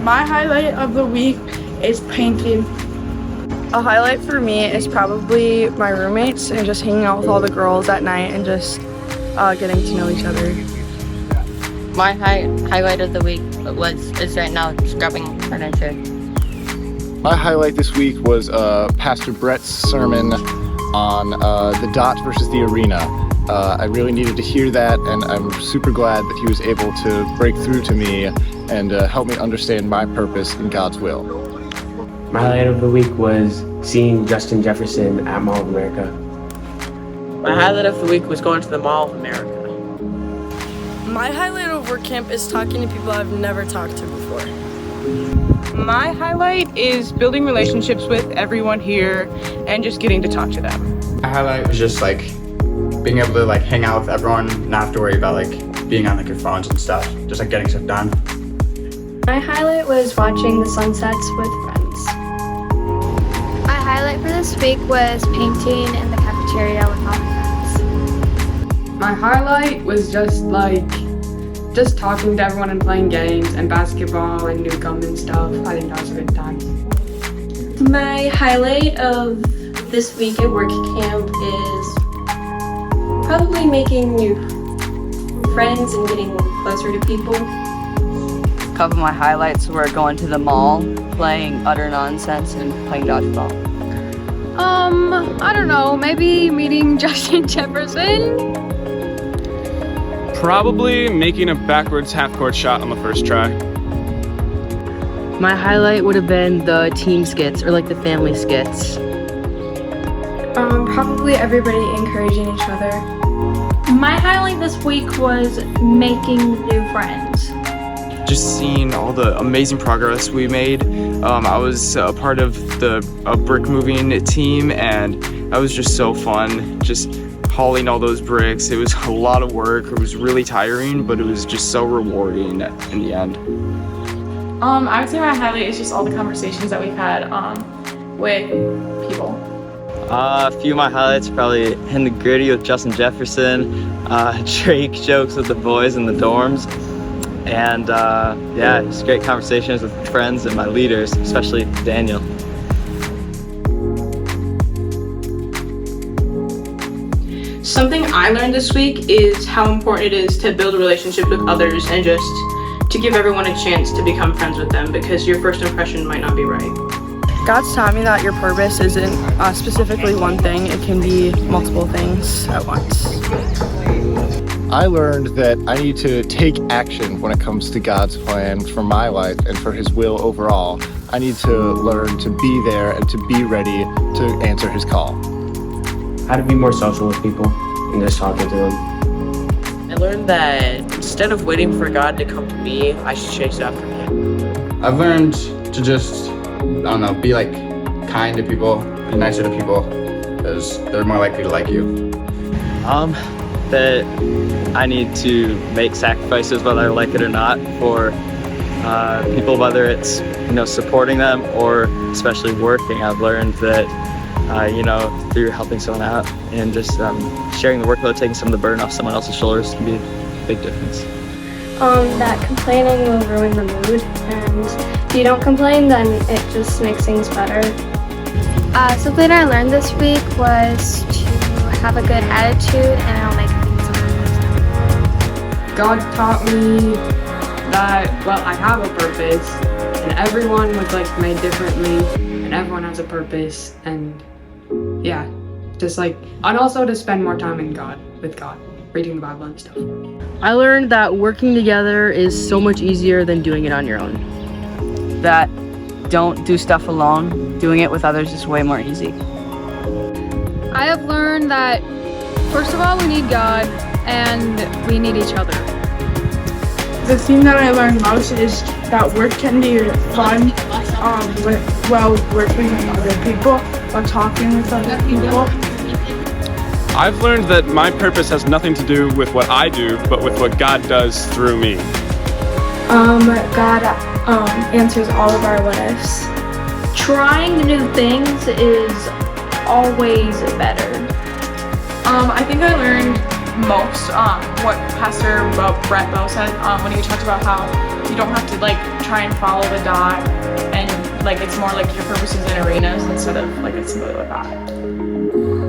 My highlight of the week is painting. A highlight for me is probably my roommates and just hanging out with all the girls at night and just getting to know each other. My highlight of the week is right now scrubbing furniture. My highlight this week was Pastor Brett's sermon on the dot versus the arena. I really needed to hear that, and I'm super glad that he was able to break through to me and help me understand my purpose in God's will. My highlight of the week was seeing Justin Jefferson at Mall of America. My highlight of the week was going to the Mall of America. My highlight of Workcamp is talking to people I've never talked to before. My highlight is building relationships with everyone here and just getting to talk to them. My highlight was just being able to hang out with everyone and not have to worry about being on your phones and stuff, just getting stuff done. My highlight was watching the sunsets with friends. My highlight for this week was painting in the cafeteria with all my friends. My highlight was just talking to everyone and playing games and basketball and Newcomb and stuff. I think that was a good time. My highlight of this week at Workcamp is probably making new friends and getting closer to people. A couple of my highlights were going to the mall, playing utter nonsense, and playing dodgeball. I don't know, maybe meeting Justin Jefferson? Probably making a backwards half-court shot on the first try. My highlight would have been the team skits or the family skits. Probably everybody encouraging each other. My highlight this week was making new friends. Just seeing all the amazing progress we made. I was a part of the brick moving team, and that was just so fun. Just hauling all those bricks. It was a lot of work. It was really tiring, but it was just so rewarding in the end. I would say my highlight is just all the conversations that we've had with people. A few of my highlights probably in the gritty with Justin Jefferson, Drake jokes with the boys in the dorms, and just great conversations with friends and my leaders, especially Daniel. Something I learned this week is how important it is to build a relationship with others and just to give everyone a chance to become friends with them, because your first impression might not be right. God's taught me that your purpose isn't specifically one thing, it can be multiple things at once. I learned that I need to take action when it comes to God's plan for my life and for His will overall. I need to learn to be there and to be ready to answer His call. How to be more social with people and just talking to them. I learned that instead of waiting for God to come to me, I should chase after Him. I've learned to just, be kind to people, be nicer to people, because they're more likely to like you. That I need to make sacrifices, whether I like it or not, for people, whether it's supporting them or especially working. I've learned that through helping someone out and just sharing the workload, taking some of the burden off someone else's shoulders can be a big difference. That complaining will ruin the mood, and if you don't complain, then it just makes things better. Something I learned this week was to have a good attitude, and it'll make things better. God taught me that, I have a purpose, and everyone was made differently, and everyone has a purpose, and and also to spend more time with God, reading the Bible and stuff. I learned that working together is so much easier than doing it on your own. That don't do stuff alone. Doing it with others is way more easy. I have learned that, first of all, we need God, and we need each other. The thing that I learned most is that work can be fun while working with other people, while talking with other people. I've learned that my purpose has nothing to do with what I do, but with what God does through me. God answers all of our what ifs. Trying new things is always better. I think I learned most what Pastor Brett Bell said when he talked about how you don't have to like try and follow the dot, and like it's more like your purposes and arenas instead of like it's something like that.